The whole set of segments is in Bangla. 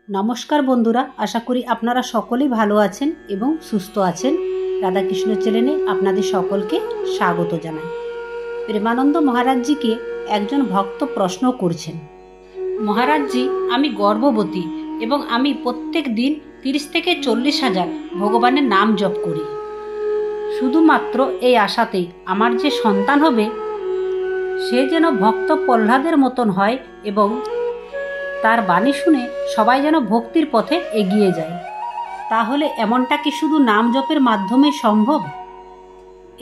নমস্কার বন্ধুরা, আশা করি আপনারা সকলেই ভালো আছেন এবং সুস্থ আছেন। রাধাকৃষ্ণ চ্যানেলে আপনাদের সকলকে স্বাগত জানাই। প্রেমানন্দ মহারাজজিকে একজন ভক্ত প্রশ্ন করছেন, মহারাজজি, আমি গর্ভবতী এবং আমি প্রত্যেক দিন 30 থেকে 40,000 ভগবানের নাম জপ করি। শুধুমাত্র এই আশাতেই আমার যে সন্তান হবে সে যেন ভক্ত প্রহ্লাদের মতন হয় এবং তার বাণী শুনে সবাই যেন ভক্তির পথে এগিয়ে যায়। তাহলে এমনটা কি শুধু নাম জপের মাধ্যমে সম্ভব?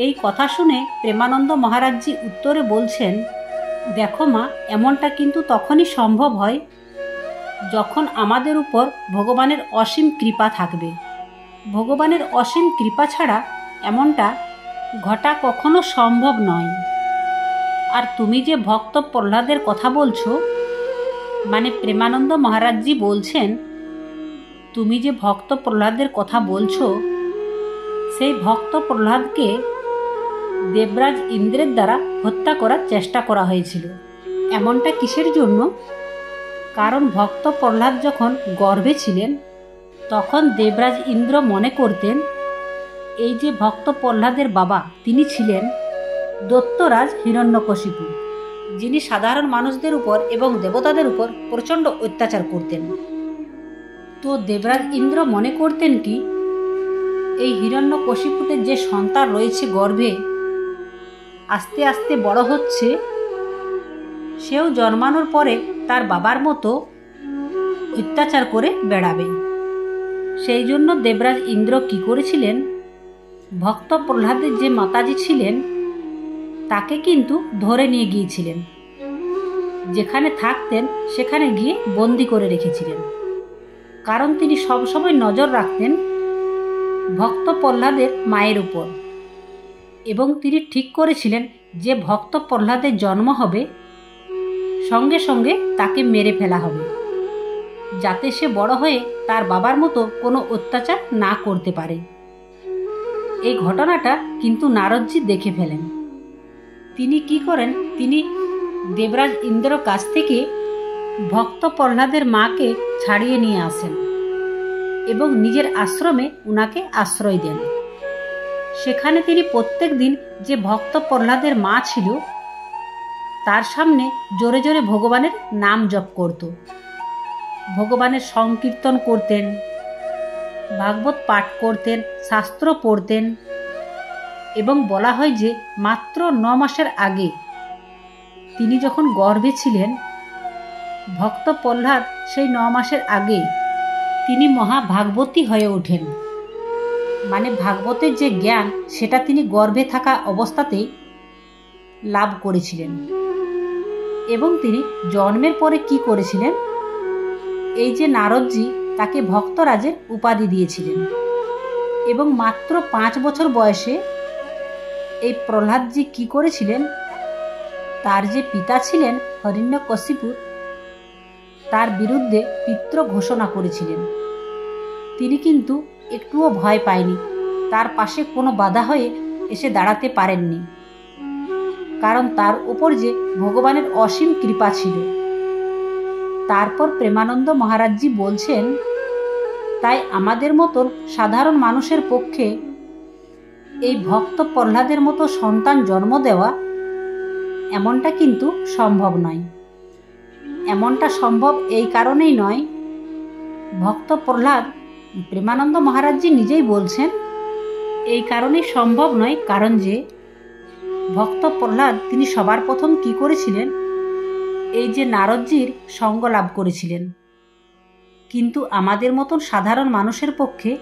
এই কথা শুনে প্রেমানন্দ মহারাজজি উত্তরে বলছেন, দেখো মা, এমনটা কিন্তু তখনই সম্ভব হয় যখন আমাদের উপর ভগবানের অসীম কৃপা থাকবে। ভগবানের অসীম কৃপা ছাড়া এমনটা ঘটা কখনো সম্ভব নয়। আর তুমি যে ভক্ত প্রহ্লাদের কথা বলছো, মানে প্রেমানন্দ মহারাজজি বলছেন, তুমি যে ভক্ত প্রহ্লাদের কথা বলছো, সেই ভক্ত প্রহ্লাদকে দেবরাজ ইন্দ্রের দ্বারা হত্যা করার চেষ্টা করা হয়েছিল। এমনটা কিসের জন্য? কারণ ভক্ত প্রহ্লাদ যখন গর্ভে ছিলেন তখন দেবরাজ ইন্দ্র মনে করতেন এই যে ভক্ত প্রহ্লাদের বাবা, তিনি ছিলেন দৈত্যরাজ হিরণ্যকশিপু, যিনি সাধারণ মানুষদের উপর এবং দেবতাদের উপর প্রচণ্ড অত্যাচার করতেন। তো দেবরাজ ইন্দ্র মনে করতেন কি, এই হিরণ্যকশিপুদের যে সন্তান রয়েছে গর্ভে, আস্তে আস্তে বড় হচ্ছে, সেও জন্মানোর পরে তার বাবার মতো অত্যাচার করে বেড়াবে। সেই জন্য দেবরাজ ইন্দ্র কি করেছিলেন, ভক্ত প্রহ্লাদের যে মাতাজি ছিলেন তাকে কিন্তু ধরে নিয়ে গিয়েছিলেন, যেখানে থাকতেন সেখানে গিয়ে বন্দি করে রেখেছিলেন। কারণ তিনি সবসময় নজর রাখতেন ভক্ত প্রহ্লাদের মায়ের উপর, এবং তিনি ঠিক করেছিলেন যে ভক্ত প্রহ্লাদের জন্ম হবে সঙ্গে সঙ্গে তাকে মেরে ফেলা হবে, যাতে সে বড় হয়ে তার বাবার মতো কোনো অত্যাচার না করতে পারে। এই ঘটনাটা কিন্তু নারদজি দেখে ফেলেন। তিনি কি করেন, তিনি দেবরাজ ইন্দ্রর কাছ থেকে ভক্ত প্রহ্লাদের মাকে ছাড়িয়ে নিয়ে আসেন এবং নিজের আশ্রমে উনাকে আশ্রয় দেন। সেখানে তিনি প্রত্যেক দিন যে ভক্ত প্রহ্লাদের মা ছিল তার সামনে জোরে জোরে ভগবানের নাম জপ করত, ভগবানের সংকীর্তন করতেন, ভাগবত পাঠ করতেন, শাস্ত্র পড়তেন। এবং বলা হয় যে মাত্র 9 মাসের আগে তিনি যখন গর্ভে ছিলেন, ভক্ত প্রহ্লাদ সেই 9 মাসের আগে তিনি মহাভাগবতী হয়ে ওঠেন। মানে ভাগবতের যে জ্ঞান সেটা তিনি গর্ভে থাকা অবস্থাতেই লাভ করেছিলেন। এবং তিনি জন্মের পরে কি করেছিলেন, এই যে নারদজি তাকে ভক্তরাজের উপাধি দিয়েছিলেন। এবং মাত্র 5 বছর বয়সে এই প্রহ্লাদজি কি করেছিলেন, তার যে পিতা ছিলেন হিরণ্যকশিপু, তার বিরুদ্ধে পিতৃ ঘোষণা করেছিলেন। তিনি কিন্তু একটুও ভয় পায়নি, তার পাশে কোনো বাধা হয়ে এসে দাঁড়াতে পারেননি, কারণ তার উপর যে ভগবানের অসীম কৃপা ছিল। তারপর প্রেমানন্দ মহারাজজি বলছেন, তাই আমাদের মতন সাধারণ মানুষের পক্ষে এই ভক্ত প্রহ্লাদের মতো সন্তান জন্ম দেওয়া এমনটা কিন্তু সম্ভব নয়। এমনটা সম্ভব এই কারণেই নয়, ভক্ত প্রহ্লাদ, প্রেমানন্দ মহারাজজি নিজেই বলছেন, এই কারণেই সম্ভব নয় কারণ যে ভক্ত প্রহ্লাদ তিনি সবার প্রথম কি করেছিলেন, এই যে নারদজির সঙ্গ লাভ করেছিলেন। কিন্তু আমাদের মতন সাধারণ মানুষের পক্ষে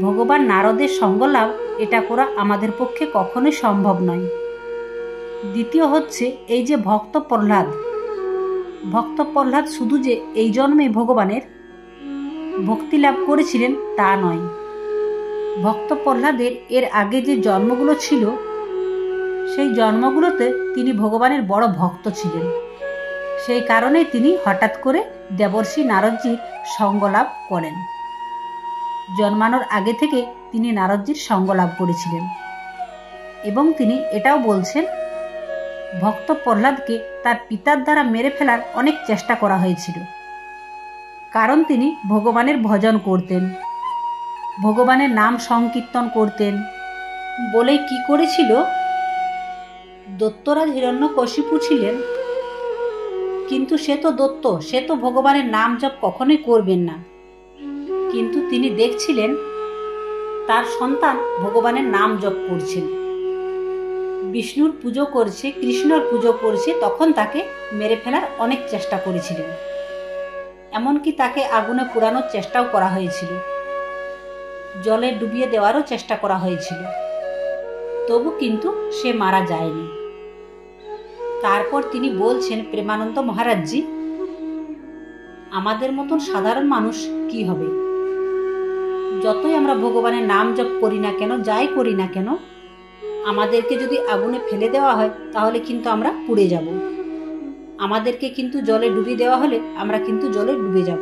ভগবান নারদের সঙ্গ লাভ এটা করা আমাদের পক্ষে কখনোই সম্ভব নয়। দ্বিতীয় হচ্ছে, এই যে ভক্ত প্রহ্লাদ শুধু যে এই জন্মে ভগবানের ভক্তি লাভ করেছিলেন তা নয়। ভক্ত প্রহ্লাদের এর আগে যে জন্মগুলো ছিল সেই জন্মগুলোতে তিনি ভগবানের বড় ভক্ত ছিলেন। সেই কারণে তিনি হঠাৎ করে দেবর্ষি নারদজির সঙ্গ লাভ করেন। জন্মানোর আগে থেকে তিনি নারদজির সঙ্গ লাভ করেছিলেন। এবং তিনি এটাও বলছেন, ভক্ত প্রহ্লাদকে তার পিতার দ্বারা মেরে ফেলার অনেক চেষ্টা করা হয়েছিল, কারণ তিনি ভগবানের ভজন করতেন, ভগবানের নাম সংকীর্তন করতেন বলেই কি করেছিল, দৈত্যরাজ হিরণ্যকশিপু ছিলেন, কিন্তু সে তো দৈত্য, সে তো ভগবানের নাম জপ কখনোই করবেন না। কিন্তু তিনি দেখছিলেন তার সন্তান ভগবানের নাম জপ করছেন, বিষ্ণুর পুজো করছে, কৃষ্ণর পুজো করছে, তখন তাকে মেরে ফেলার অনেক চেষ্টা করেছিলেন। এমনকি তাকে আগুনে পোড়ানোর চেষ্টাও করা হয়েছিল, জলে ডুবিয়ে দেওয়ারও চেষ্টা করা হয়েছিল, তবু কিন্তু সে মারা যায়নি। তারপর তিনি বলছেন, প্রেমানন্দ মহারাজজি, আমাদের মতন সাধারণ মানুষ কি হবে? যতই আমরা ভগবানের নাম জপ করি না কেন, যাই করি না কেন, আমাদেরকে যদি আগুনে ফেলে দেওয়া হয় তাহলে কিন্তু আমরা পুড়ে যাব। আমাদেরকে কিন্তু জলে ডুবিয়ে দেওয়া হলে আমরা কিন্তু জলে ডুবে যাব।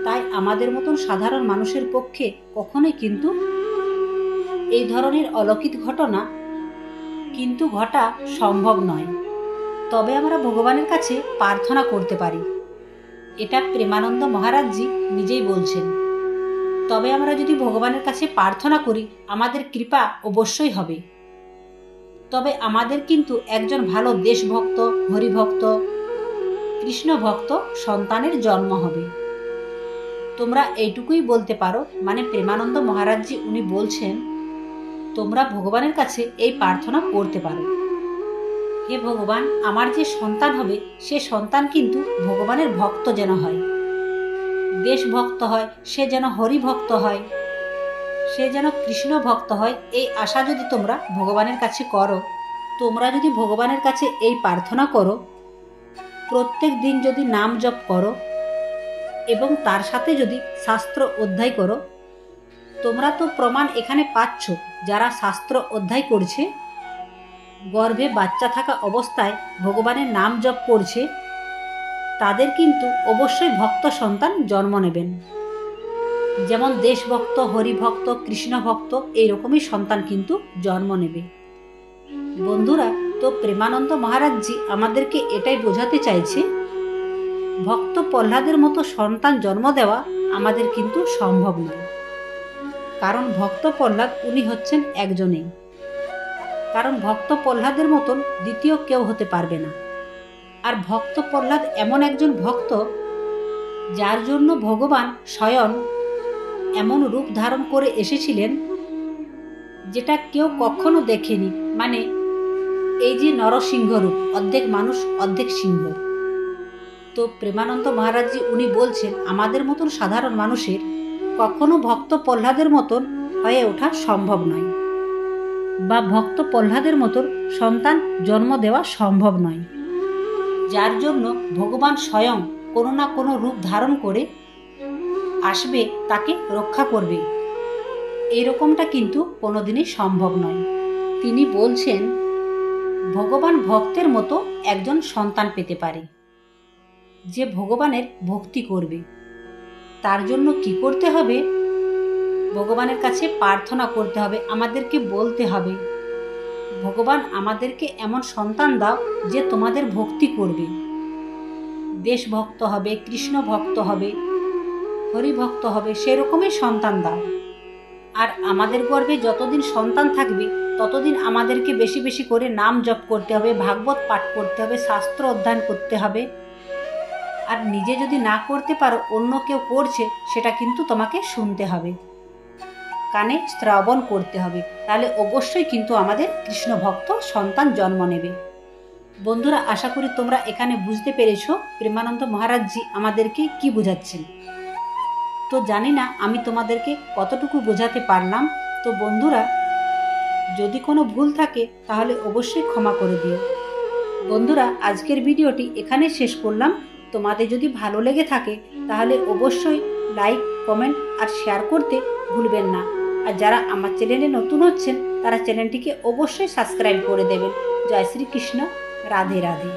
তাই আমাদের মতন সাধারণ মানুষের পক্ষে কখনোই কিন্তু এই ধরনের অলৌকিক ঘটনা কিন্তু ঘটা সম্ভব নয়। তবে আমরা ভগবানের কাছে প্রার্থনা করতে পারি, এটা প্রেমানন্দ মহারাজজি নিজেই বলছেন। তবে আমরা যদি ভগবানের কাছে প্রার্থনা করি, আমাদের কৃপা অবশ্যই হবে। তবে আমাদের কিন্তু একজন ভালো দেশভক্ত, হরিভক্ত, কৃষ্ণ ভক্ত সন্তানের জন্ম হবে। তোমরা এইটুকুই বলতে পারো, মানে প্রেমানন্দ মহারাজজি উনি বলছেন, তোমরা ভগবানের কাছে এই প্রার্থনা করতে পারো, হে ভগবান, আমার যে সন্তান হবে সে সন্তান কিন্তু ভগবানের ভক্ত যেন হয়, দেশভক্ত হয়, সে যেন হরিভক্ত হয়, সে যেন কৃষ্ণ ভক্ত হয়। এই আশা যদি তোমরা ভগবানের কাছে করো, তোমরা যদি ভগবানের কাছে এই প্রার্থনা করো, প্রত্যেক দিন যদি নাম জপ করো এবং তার সাথে যদি শাস্ত্র অধ্যায় করো, তোমরা তো প্রমাণ এখানে পাচ্ছ, যারা শাস্ত্র অধ্যায় করছে, গর্ভে বাচ্চা থাকা অবস্থায় ভগবানের নাম জপ করছে, তাদের কিন্তু অবশ্যই ভক্ত সন্তান জন্ম নেবেন। যেমন দেশভক্ত, হরিভক্ত, কৃষ্ণ ভক্ত এইরকমই সন্তান কিন্তু জন্ম নেবে। বন্ধুরা, তো প্রেমানন্দ মহারাজজি আমাদেরকে এটাই বোঝাতে চাইছে, ভক্ত প্রহ্লাদের মতো সন্তান জন্ম দেওয়া আমাদের কিন্তু সম্ভব নয়। কারণ ভক্ত প্রহ্লাদ উনি হচ্ছেন একজনেই, কারণ ভক্ত প্রহ্লাদের মতন দ্বিতীয় কেউ হতে পারবে না। আর ভক্ত প্রহ্লাদ এমন একজন ভক্ত, যার জন্য ভগবান স্বয়ং এমন রূপ ধারণ করে এসেছিলেন যেটা কেউ কখনো দেখেনি। মানে এই যে নরসিংহ রূপ, অর্ধেক মানুষ অর্ধেক সিংহ। তো প্রেমানন্দ মহারাজজি উনি বলছেন, আমাদের মতন সাধারণ মানুষের কখনো ভক্ত প্রহ্লাদের মতন হয়ে ওঠা সম্ভব নয়, বা ভক্ত প্রহ্লাদের মতন সন্তান জন্ম দেওয়া সম্ভব নয়, যার জন্য ভগবান স্বয়ং কোনো না কোনো রূপ ধারণ করে আসবে, তাকে রক্ষা করবে। এরকমটা কিন্তু কোনোদিনই সম্ভব নয়। তিনি বলছেন, ভগবান ভক্তের মতো একজন সন্তান পেতে পারে, যে ভগবানের ভক্তি করবে। তার জন্য কি করতে হবে? ভগবানের কাছে প্রার্থনা করতে হবে, আমাদেরকে বলতে হবে, ভগবান আমাদেরকে এমন সন্তান দাও যে তোমাদের ভক্তি করবে, দেশভক্ত হবে, কৃষ্ণ ভক্ত হবে, হরিভক্ত হবে, সেরকমই সন্তান দাও। আর আমাদের গর্ভে যতদিন সন্তান থাকবে ততদিন আমাদেরকে বেশি বেশি করে নাম জপ করতে হবে, ভাগবত পাঠ করতে হবে, শাস্ত্র অধ্যয়ন করতে হবে। আর নিজে যদি না করতে পারো, অন্য কেউ করছে সেটা কিন্তু তোমাকে শুনতে হবে, কানে শ্রবণ করতে হবে, তাহলে অবশ্যই কিন্তু আমাদের কৃষ্ণ ভক্ত সন্তান জন্ম নেবে। বন্ধুরা, আশা করি তোমরা এখানে বুঝতে পেরেছো প্রেমানন্দ মহারাজজি আমাদেরকে কি বোঝাচ্ছেন। তো জানি না আমি তোমাদেরকে কতটুকু বোঝাতে পারলাম। তো বন্ধুরা, যদি কোনো ভুল থাকে তাহলে অবশ্যই ক্ষমা করে দিও। বন্ধুরা, আজকের ভিডিওটি এখানে শেষ করলাম। তোমাদের যদি ভালো লেগে থাকে তাহলে অবশ্যই লাইক, কমেন্ট আর শেয়ার করতে ভুলবেন না। আর যারা আমার চ্যানেলে নতুন হচ্ছেন তারা চ্যানেলটিকে অবশ্যই সাবস্ক্রাইব করে দেবেন। জয় শ্রীকৃষ্ণ, রাধে রাধে।